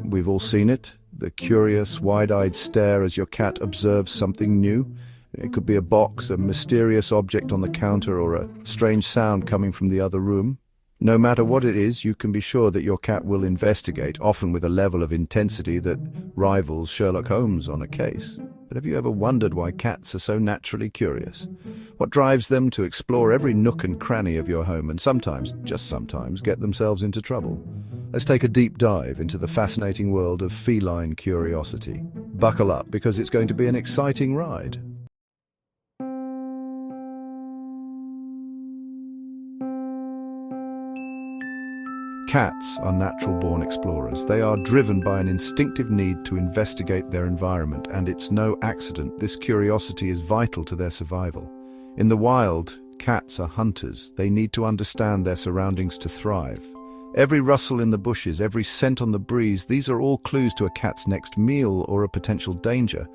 We've all seen it, the curious, wide-eyed stare as your cat observes something new. It could be a box, a mysterious object on the counter, or a strange sound coming from the other room. No matter what it is, you can be sure that your cat will investigate, often with a level of intensity that rivals Sherlock Holmes on a case. But have you ever wondered why cats are so naturally curious? What drives them to explore every nook and cranny of your home and sometimes, just sometimes, get themselves into trouble? Let's take a deep dive into the fascinating world of feline curiosity. Buckle up, because it's going to be an exciting ride. Cats are natural-born explorers. They are driven by an instinctive need to investigate their environment, and it's no accident this curiosity is vital to their survival. In the wild, cats are hunters. They need to understand their surroundings to thrive. Every rustle in the bushes, every scent on the breeze, these are all clues to a cat's next meal or a potential danger.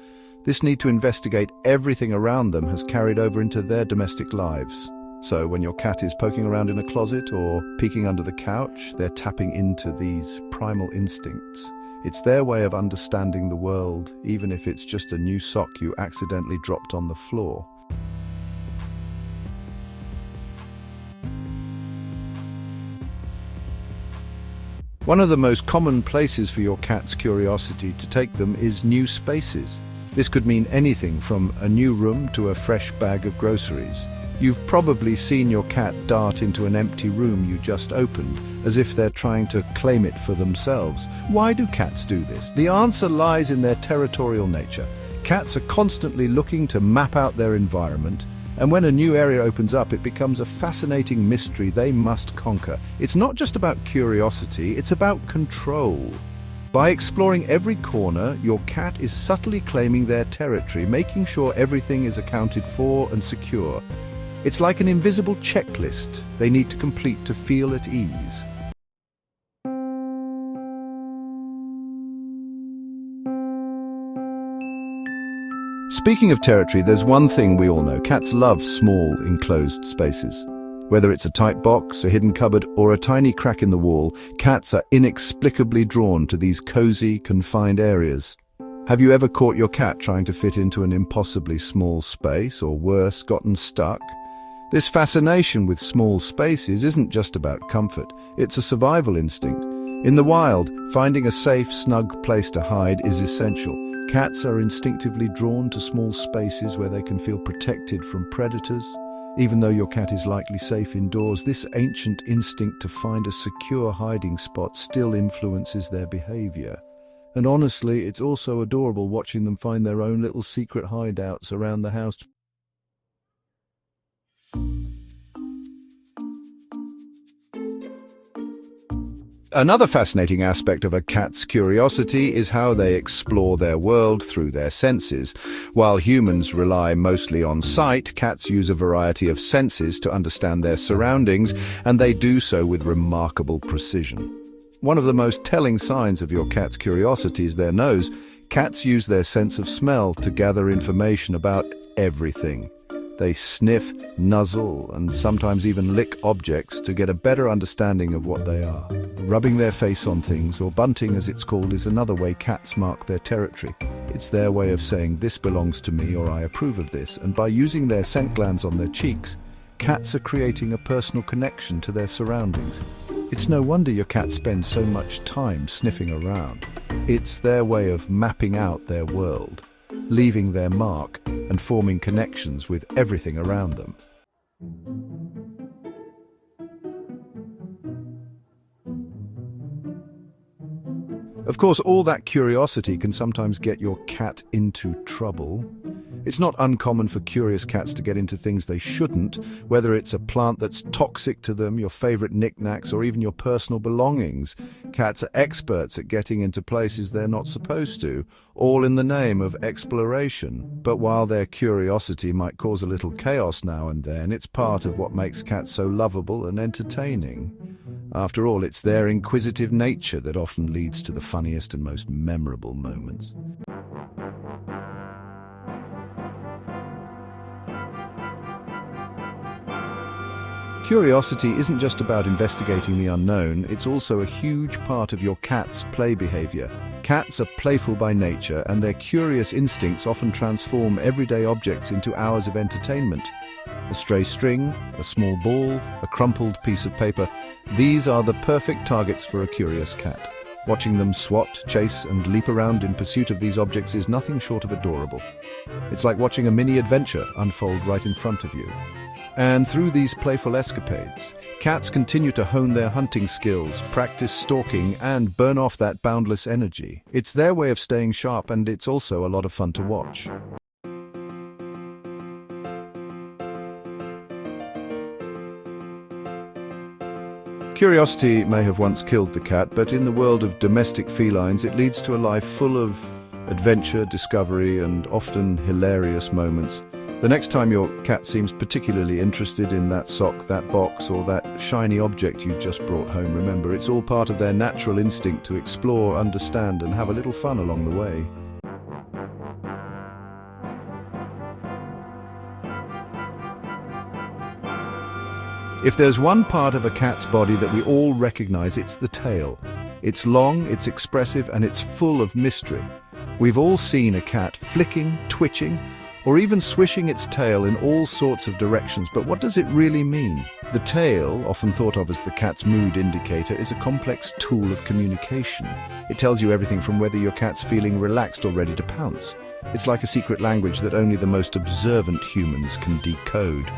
This need to investigate everything around them has carried over into their domestic lives. So when your cat is poking around in a closet or peeking under the couch, they're tapping into these primal instincts. It's their way of understanding the world, even if it's just a new sock you accidentally dropped on the floor. One of the most common places for your cat's curiosity to take them is new spaces. This could mean anything from a new room to a fresh bag of groceries. You've probably seen your cat dart into an empty room you just opened, as if they're trying to claim it for themselves. Why do cats do this? The answer lies in their territorial nature. Cats are constantly looking to map out their environment, and when a new area opens up, it becomes a fascinating mystery they must conquer. It's not just about curiosity, it's about control. By exploring every corner, your cat is subtly claiming their territory, making sure everything is accounted for and secure. It's like an invisible checklist they need to complete to feel at ease. Speaking of territory, there's one thing we all know. Cats love small, enclosed spaces. Whether it's a tight box, a hidden cupboard, or a tiny crack in the wall, cats are inexplicably drawn to these cozy, confined areas. Have you ever caught your cat trying to fit into an impossibly small space, or worse, gotten stuck? This fascination with small spaces isn't just about comfort, it's a survival instinct. In the wild, finding a safe, snug place to hide is essential. Cats are instinctively drawn to small spaces where they can feel protected from predators. Even though your cat is likely safe indoors, this ancient instinct to find a secure hiding spot still influences their behavior. And honestly, it's also adorable watching them find their own little secret hideouts around the house. Another fascinating aspect of a cat's curiosity is how they explore their world through their senses. While humans rely mostly on sight, cats use a variety of senses to understand their surroundings, and they do so with remarkable precision. One of the most telling signs of your cat's curiosity is their nose. Cats use their sense of smell to gather information about everything. They sniff, nuzzle, and sometimes even lick objects to get a better understanding of what they are. Rubbing their face on things, or bunting as it's called, is another way cats mark their territory. It's their way of saying, "This belongs to me," or "I approve of this." And by using their scent glands on their cheeks, cats are creating a personal connection to their surroundings. It's no wonder your cat spends so much time sniffing around. It's their way of mapping out their world, leaving their mark and forming connections with everything around them. Of course, all that curiosity can sometimes get your cat into trouble. It's not uncommon for curious cats to get into things they shouldn't, whether it's a plant that's toxic to them, your favorite knickknacks, or even your personal belongings. Cats are experts at getting into places they're not supposed to, all in the name of exploration. But while their curiosity might cause a little chaos now and then, it's part of what makes cats so lovable and entertaining. After all, it's their inquisitive nature that often leads to the funniest and most memorable moments. Curiosity isn't just about investigating the unknown, it's also a huge part of your cat's play behavior. Cats are playful by nature, and their curious instincts often transform everyday objects into hours of entertainment. A stray string, a small ball, a crumpled piece of paper, these are the perfect targets for a curious cat. Watching them swat, chase, and leap around in pursuit of these objects is nothing short of adorable. It's like watching a mini adventure unfold right in front of you. And through these playful escapades, cats continue to hone their hunting skills, practice stalking, and burn off that boundless energy. It's their way of staying sharp, and it's also a lot of fun to watch. Curiosity may have once killed the cat, but in the world of domestic felines, it leads to a life full of adventure, discovery, and often hilarious moments. The next time your cat seems particularly interested in that sock, that box, or that shiny object you just brought home, remember, it's all part of their natural instinct to explore, understand, and have a little fun along the way. If there's one part of a cat's body that we all recognize, it's the tail. It's long, it's expressive, and it's full of mystery. We've all seen a cat flicking, twitching, or even swishing its tail in all sorts of directions, but what does it really mean? The tail, often thought of as the cat's mood indicator, is a complex tool of communication. It tells you everything from whether your cat's feeling relaxed or ready to pounce. It's like a secret language that only the most observant humans can decode.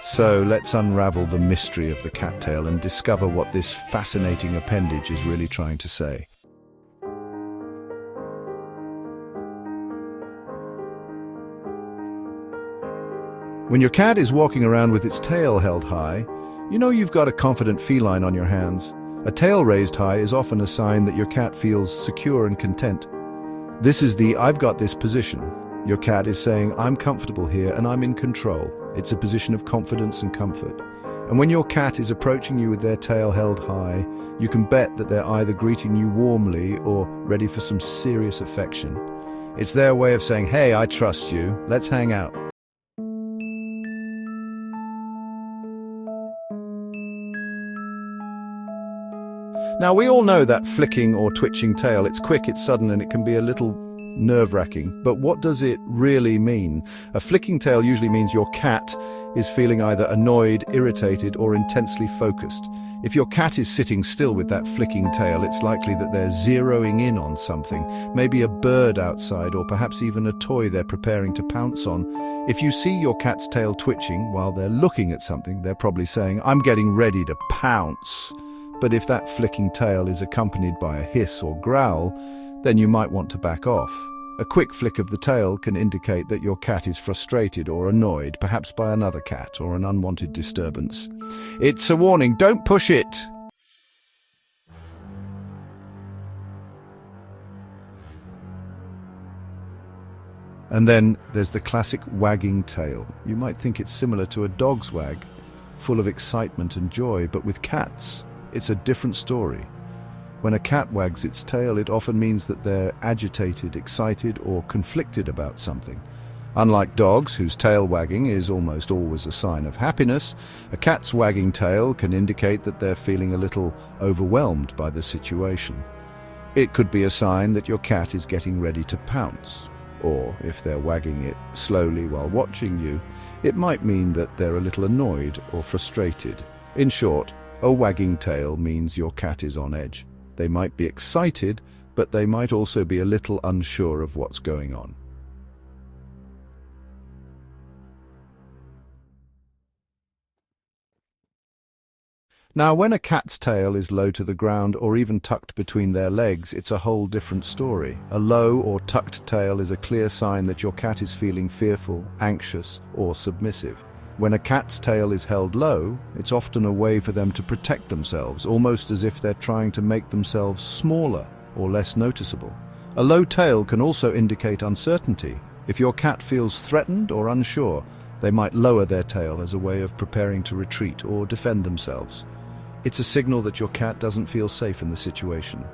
So let's unravel the mystery of the cattail and discover what this fascinating appendage is really trying to say. When your cat is walking around with its tail held high, you know you've got a confident feline on your hands. A tail raised high is often a sign that your cat feels secure and content. This is the "I've got this" position. Your cat is saying, "I'm comfortable here and I'm in control." It's a position of confidence and comfort. And when your cat is approaching you with their tail held high, you can bet that they're either greeting you warmly or ready for some serious affection. It's their way of saying, "Hey, I trust you. Let's hang out." Now, we all know that flicking or twitching tail. It's quick, it's sudden, and it can be a little nerve-wracking. But what does it really mean? A flicking tail usually means your cat is feeling either annoyed, irritated, or intensely focused. If your cat is sitting still with that flicking tail, it's likely that they're zeroing in on something, maybe a bird outside, or perhaps even a toy they're preparing to pounce on. If you see your cat's tail twitching while they're looking at something, they're probably saying, "I'm getting ready to pounce." But if that flicking tail is accompanied by a hiss or growl, then you might want to back off. A quick flick of the tail can indicate that your cat is frustrated or annoyed, perhaps by another cat or an unwanted disturbance. It's a warning, don't push it! And then there's the classic wagging tail. You might think it's similar to a dog's wag, full of excitement and joy, but with cats, it's a different story. When a cat wags its tail, it often means that they're agitated, excited, or conflicted about something. Unlike dogs, whose tail wagging is almost always a sign of happiness, a cat's wagging tail can indicate that they're feeling a little overwhelmed by the situation. It could be a sign that your cat is getting ready to pounce, or if they're wagging it slowly while watching you, it might mean that they're a little annoyed or frustrated. In short, a wagging tail means your cat is on edge. They might be excited, but they might also be a little unsure of what's going on. Now, when a cat's tail is low to the ground or even tucked between their legs, it's a whole different story. A low or tucked tail is a clear sign that your cat is feeling fearful, anxious, or submissive. When a cat's tail is held low, it's often a way for them to protect themselves, almost as if they're trying to make themselves smaller or less noticeable. A low tail can also indicate uncertainty. If your cat feels threatened or unsure, they might lower their tail as a way of preparing to retreat or defend themselves. It's a signal that your cat doesn't feel safe in the situation.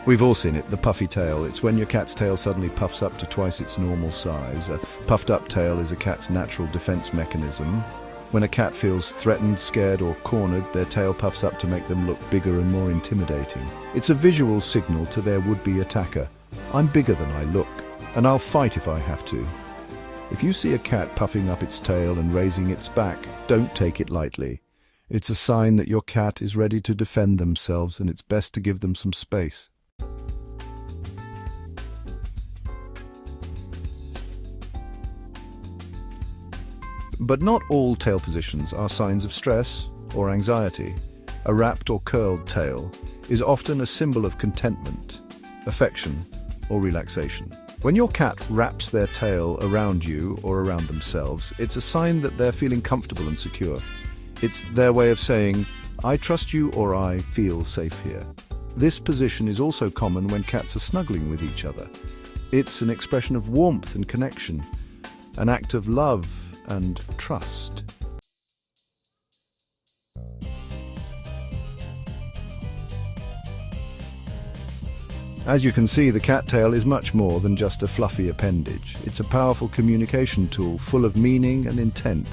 We've all seen it, the puffy tail. It's when your cat's tail suddenly puffs up to twice its normal size. A puffed up tail is a cat's natural defense mechanism. When a cat feels threatened, scared, or cornered, their tail puffs up to make them look bigger and more intimidating. It's a visual signal to their would-be attacker. I'm bigger than I look, and I'll fight if I have to. If you see a cat puffing up its tail and raising its back, don't take it lightly. It's a sign that your cat is ready to defend themselves, and it's best to give them some space. But not all tail positions are signs of stress or anxiety. A wrapped or curled tail is often a symbol of contentment, affection, or relaxation. When your cat wraps their tail around you or around themselves, it's a sign that they're feeling comfortable and secure. It's their way of saying, I trust you or I feel safe here. This position is also common when cats are snuggling with each other. It's an expression of warmth and connection, an act of love and trust. As you can see, the cat tail is much more than just a fluffy appendage. It's a powerful communication tool full of meaning and intent.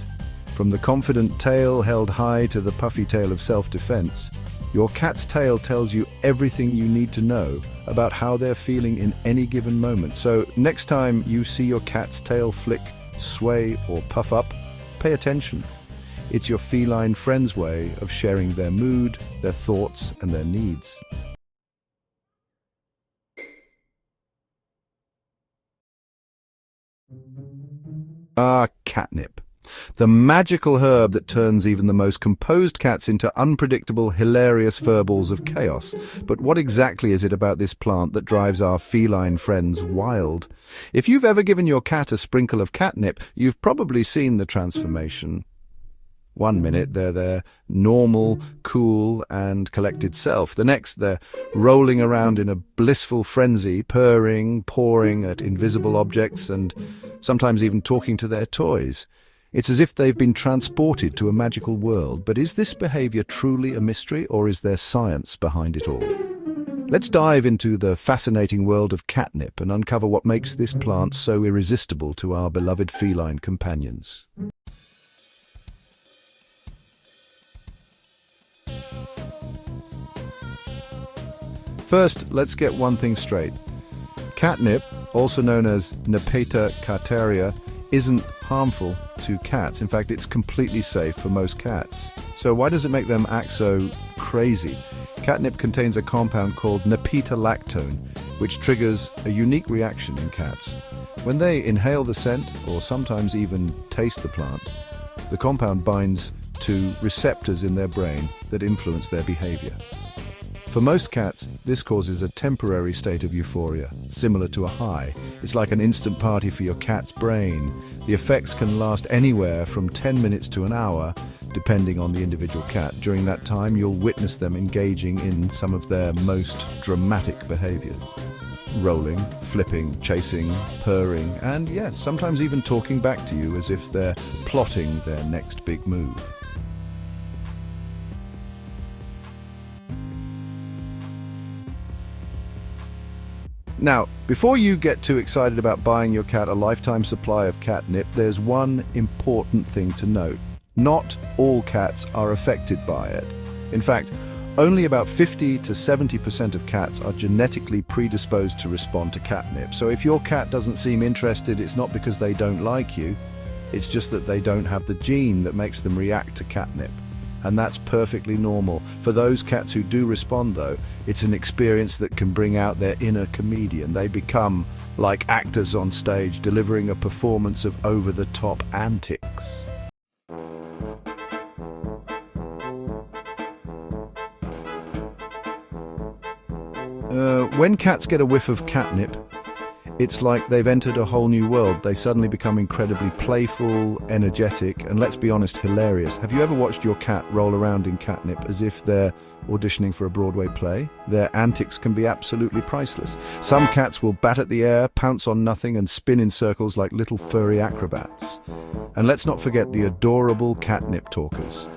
From the confident tail held high to the puffy tail of self-defense, your cat's tail tells you everything you need to know about how they're feeling in any given moment. So next time you see your cat's tail flick, sway, or puff up, pay attention. It's your feline friend's way of sharing their mood, their thoughts, and their needs. Catnip. The magical herb that turns even the most composed cats into unpredictable, hilarious furballs of chaos. But what exactly is it about this plant that drives our feline friends wild? If you've ever given your cat a sprinkle of catnip, you've probably seen the transformation. One minute they're their normal, cool and collected self. The next they're rolling around in a blissful frenzy, purring, pawing at invisible objects and sometimes even talking to their toys. It's as if they've been transported to a magical world. But is this behavior truly a mystery, or is there science behind it all? Let's dive into the fascinating world of catnip and uncover what makes this plant so irresistible to our beloved feline companions. First, let's get one thing straight. Catnip, also known as Nepeta carteria, isn't harmful to cats. In fact, it's completely safe for most cats. So why does it make them act so crazy? Catnip contains a compound called nepeta-lactone, which triggers a unique reaction in cats. When they inhale the scent, or sometimes even taste the plant, the compound binds to receptors in their brain that influence their behavior. For most cats, this causes a temporary state of euphoria, similar to a high. It's like an instant party for your cat's brain. The effects can last anywhere from 10 minutes to an hour, depending on the individual cat. During that time, you'll witness them engaging in some of their most dramatic behaviors. Rolling, flipping, chasing, purring, and yes, sometimes even talking back to you as if they're plotting their next big move. Now, before you get too excited about buying your cat a lifetime supply of catnip, there's one important thing to note. Not all cats are affected by it. In fact, only about 50 to 70% of cats are genetically predisposed to respond to catnip. So if your cat doesn't seem interested, it's not because they don't like you, it's just that they don't have the gene that makes them react to catnip. And that's perfectly normal. For those cats who do respond, though, it's an experience that can bring out their inner comedian. They become like actors on stage, delivering a performance of over-the-top antics. When cats get a whiff of catnip, it's like they've entered a whole new world. They suddenly become incredibly playful, energetic, and let's be honest, hilarious. Have you ever watched your cat roll around in catnip as if they're auditioning for a Broadway play? Their antics can be absolutely priceless. Some cats will bat at the air, pounce on nothing, and spin in circles like little furry acrobats. And let's not forget the adorable catnip talkers.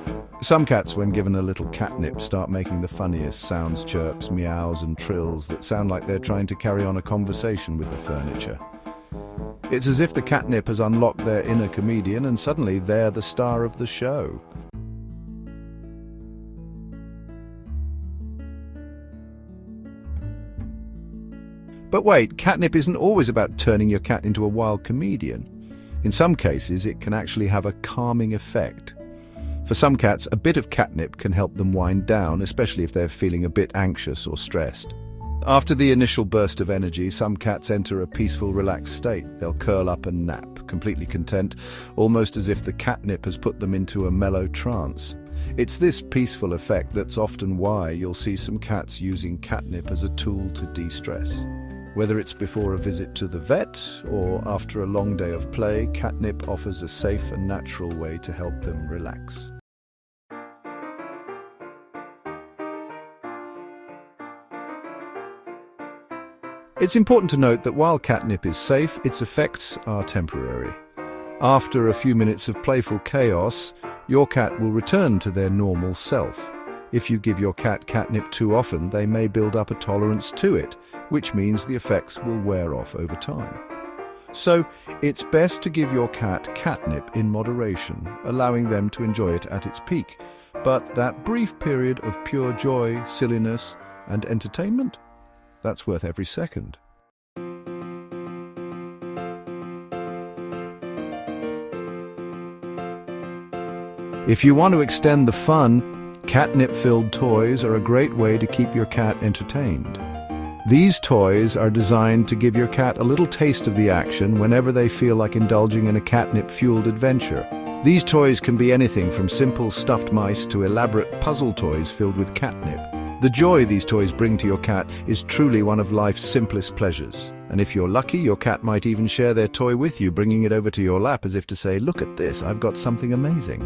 Some cats, when given a little catnip, start making the funniest sounds, chirps, meows and trills that sound like they're trying to carry on a conversation with the furniture. It's as if the catnip has unlocked their inner comedian and suddenly they're the star of the show. But wait, catnip isn't always about turning your cat into a wild comedian. In some cases, it can actually have a calming effect. For some cats, a bit of catnip can help them wind down, especially if they're feeling a bit anxious or stressed. After the initial burst of energy, some cats enter a peaceful, relaxed state. They'll curl up and nap, completely content, almost as if the catnip has put them into a mellow trance. It's this peaceful effect that's often why you'll see some cats using catnip as a tool to de-stress. Whether it's before a visit to the vet or after a long day of play, catnip offers a safe and natural way to help them relax. It's important to note that while catnip is safe, its effects are temporary. After a few minutes of playful chaos, your cat will return to their normal self. If you give your cat catnip too often, they may build up a tolerance to it, which means the effects will wear off over time. So, it's best to give your cat catnip in moderation, allowing them to enjoy it at its peak. But that brief period of pure joy, silliness, and entertainment, that's worth every second. If you want to extend the fun, catnip-filled toys are a great way to keep your cat entertained. These toys are designed to give your cat a little taste of the action whenever they feel like indulging in a catnip-fueled adventure. These toys can be anything from simple stuffed mice to elaborate puzzle toys filled with catnip. The joy these toys bring to your cat is truly one of life's simplest pleasures. And if you're lucky, your cat might even share their toy with you, bringing it over to your lap as if to say, "Look at this, I've got something amazing."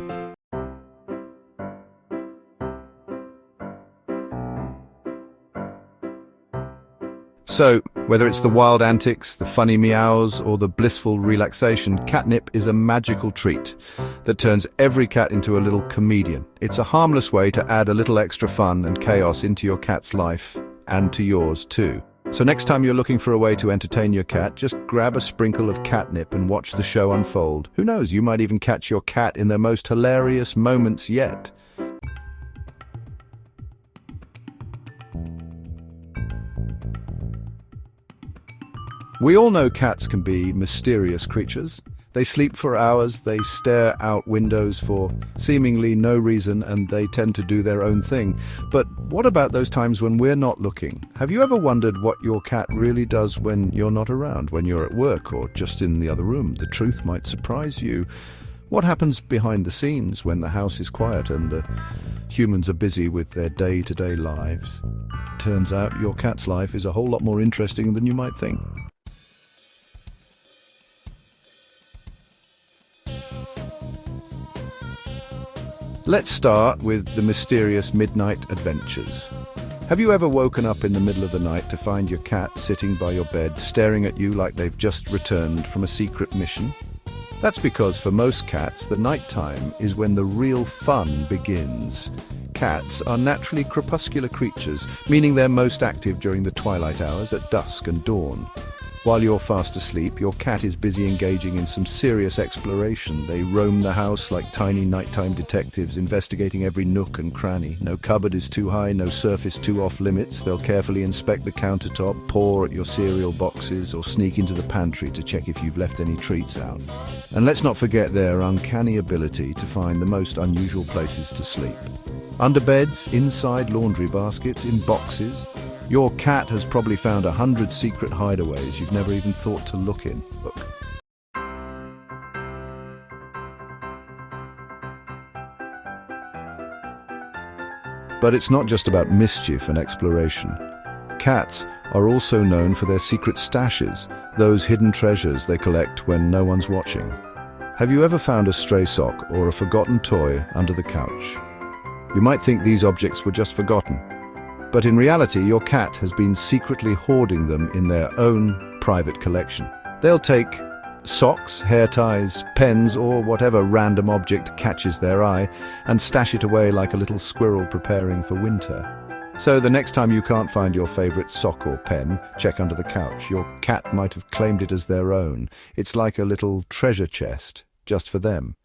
So, whether it's the wild antics, the funny meows, or the blissful relaxation, catnip is a magical treat that turns every cat into a little comedian. It's a harmless way to add a little extra fun and chaos into your cat's life, and to yours too. So next time you're looking for a way to entertain your cat, just grab a sprinkle of catnip and watch the show unfold. Who knows, you might even catch your cat in their most hilarious moments yet. We all know cats can be mysterious creatures. They sleep for hours, they stare out windows for seemingly no reason, and they tend to do their own thing. But what about those times when we're not looking? Have you ever wondered what your cat really does when you're not around, when you're at work or just in the other room? The truth might surprise you. What happens behind the scenes when the house is quiet and the humans are busy with their day-to-day lives? Turns out your cat's life is a whole lot more interesting than you might think. Let's start with the mysterious midnight adventures. Have you ever woken up in the middle of the night to find your cat sitting by your bed, staring at you like they've just returned from a secret mission? That's because for most cats, the nighttime is when the real fun begins. Cats are naturally crepuscular creatures, meaning they're most active during the twilight hours at dusk and dawn. While you're fast asleep, your cat is busy engaging in some serious exploration. They roam the house like tiny nighttime detectives, investigating every nook and cranny. No cupboard is too high, no surface too off limits. They'll carefully inspect the countertop, paw at your cereal boxes, or sneak into the pantry to check if you've left any treats out. And let's not forget their uncanny ability to find the most unusual places to sleep. Under beds, inside laundry baskets, in boxes. Your cat has probably found 100 secret hideaways you've never even thought to look in. Look. But it's not just about mischief and exploration. Cats are also known for their secret stashes, those hidden treasures they collect when no one's watching. Have you ever found a stray sock or a forgotten toy under the couch? You might think these objects were just forgotten. But in reality, your cat has been secretly hoarding them in their own private collection. They'll take socks, hair ties, pens, or whatever random object catches their eye, and stash it away like a little squirrel preparing for winter. So the next time you can't find your favorite sock or pen, check under the couch. Your cat might have claimed it as their own. It's like a little treasure chest, just for them.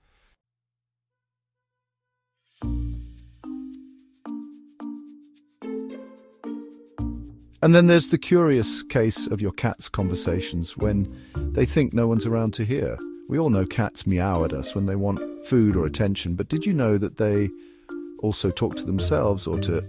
And then there's the curious case of your cat's conversations when they think no one's around to hear. We all know cats meow at us when they want food or attention, but did you know that they also talk to themselves or to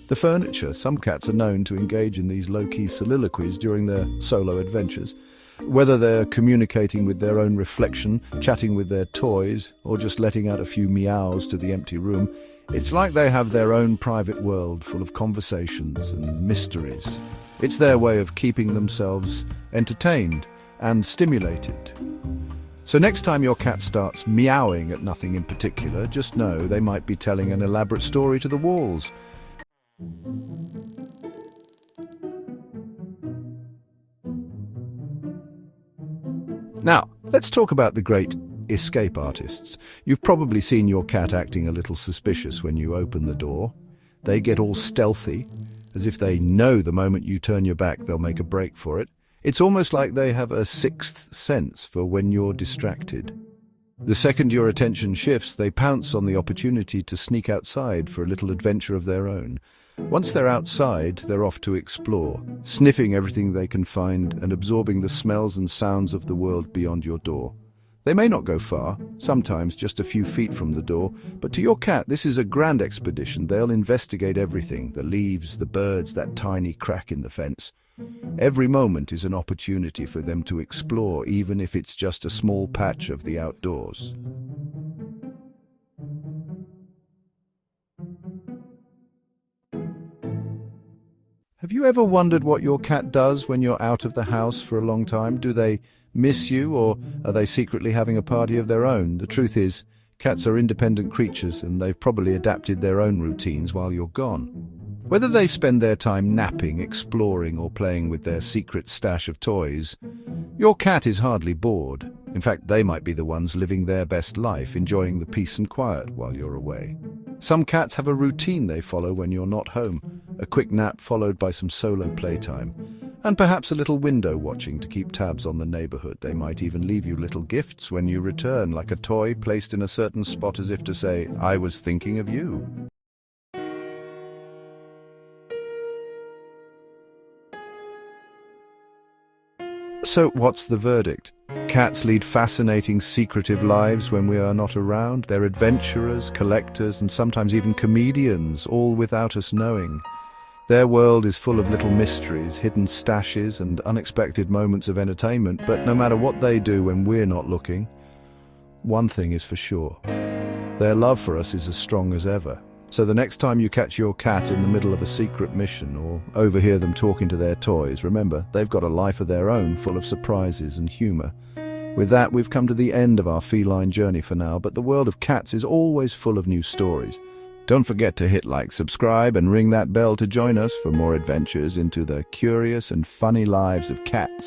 the furniture? Some cats are known to engage in these low-key soliloquies during their solo adventures. Whether they're communicating with their own reflection, chatting with their toys, or just letting out a few meows to the empty room, it's like they have their own private world full of conversations and mysteries. It's their way of keeping themselves entertained and stimulated. So next time your cat starts meowing at nothing in particular, just know they might be telling an elaborate story to the walls. Now, let's talk about the great escape artists. You've probably seen your cat acting a little suspicious when you open the door. They get all stealthy, as if they know the moment you turn your back they'll make a break for it. It's almost like they have a sixth sense for when you're distracted. The second your attention shifts, they pounce on the opportunity to sneak outside for a little adventure of their own. Once they're outside, they're off to explore, sniffing everything they can find and absorbing the smells and sounds of the world beyond your door. They may not go far, sometimes just a few feet from the door, but to your cat this is a grand expedition. They'll investigate everything, the leaves, the birds, that tiny crack in the fence. Every moment is an opportunity for them to explore, even if it's just a small patch of the outdoors. Have you ever wondered what your cat does when you're out of the house for a long time? Do they miss you, or are they secretly having a party of their own? The truth is, cats are independent creatures and they've probably adapted their own routines while you're gone. Whether they spend their time napping, exploring, or playing with their secret stash of toys, your cat is hardly bored. In fact, they might be the ones living their best life, enjoying the peace and quiet while you're away. Some cats have a routine they follow when you're not home, a quick nap followed by some solo playtime, and perhaps a little window watching to keep tabs on the neighborhood. They might even leave you little gifts when you return, like a toy placed in a certain spot as if to say, "I was thinking of you." So what's the verdict? Cats lead fascinating, secretive lives when we are not around. They're adventurers, collectors, and sometimes even comedians, all without us knowing. Their world is full of little mysteries, hidden stashes, and unexpected moments of entertainment. But no matter what they do when we're not looking, one thing is for sure: their love for us is as strong as ever. So the next time you catch your cat in the middle of a secret mission or overhear them talking to their toys, remember, they've got a life of their own, full of surprises and humor. With that, we've come to the end of our feline journey for now, but the world of cats is always full of new stories. Don't forget to hit like, subscribe, and ring that bell to join us for more adventures into the curious and funny lives of cats.